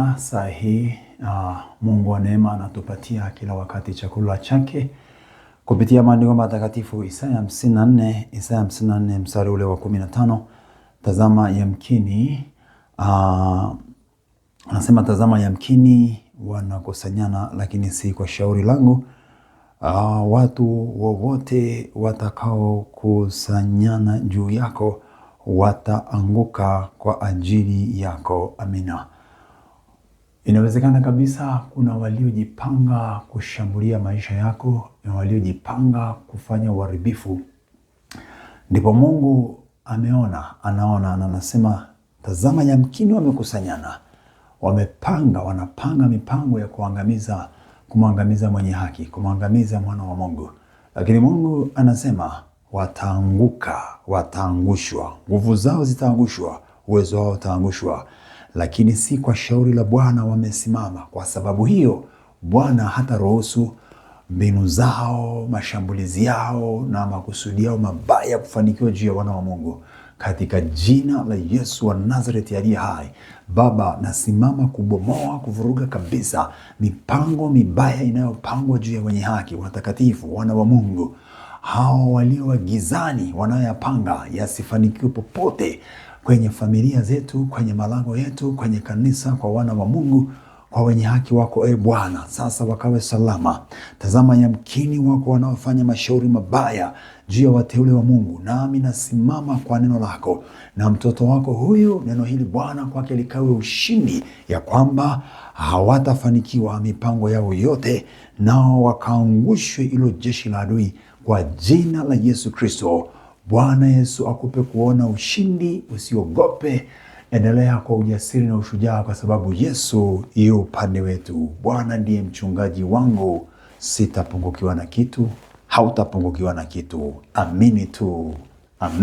Amina. Saa hii Mungu wa neema anatupatia kila wakati chakula chake kupitia maandiko matakatifu. Isaya 54 mstari ule wa 15. Tazama yamkini anasema tazama yamkini wanakusanyana, lakini si kwa shauri langu. Watu wowote watakao kusanyana juu yako wataanguka kwa ajili yako. Amina. Inawezekana kabisa kuna waliojipanga kushambulia maisha yako, na waliojipanga kufanya uharibifu. Ndipo Mungu anaona na anasema tazama yamkini wamekusanyana, wanapanga mipango ya kumwangamiza mwenye haki, kumwangamiza mwana wa Mungu. Lakini Mungu anasema wataangushwa, nguvu zao zitaangushwa, uwezo wao utaangushwa, lakini si kwa shauri la Bwana wamesimama. Kwa sababu hiyo Bwana hata ruhusu mbinu zao, mashambulizi yao na makusudi yao mabaya kufanikiwa juu ya wana wa Mungu. Katika jina la Yesu wa Nazareti aliye hai, Baba, nasimama kubomoa, kuvuruga kabisa mipango mibaya inayopangwa juu ya wenye haki, watakatifu, wana wa Mungu. Hao walio gizani wanayoyapanga yasifanikiwe popote kwenye familia zetu, kwenye malango yetu, kwenye kanisa, kwa wana wa Mungu, kwa wenye haki wako Bwana. Sasa wakawe salama. Tazama yamkini wako wanaofanya mashauri mabaya juu ya wateule wa Mungu. Nami nasimama kwa neno lako na mtoto wako huyu, neno hili Bwana kwake likawe ushindi, ya kwamba hawatafanikiwa mipango yao yote, nao wakaangushwe ilo jeshi la adui kwa jina la Yesu Kristo. Bwana Yesu akupe kuona ushindi, usiogope. Endelea kwa ujasiri na ushujaa, kwa sababu Yesu yu upande wetu. Bwana ndiye mchungaji wangu, sitapungukiwa na kitu, hautapungukiwa na kitu. Amini tu. Amini.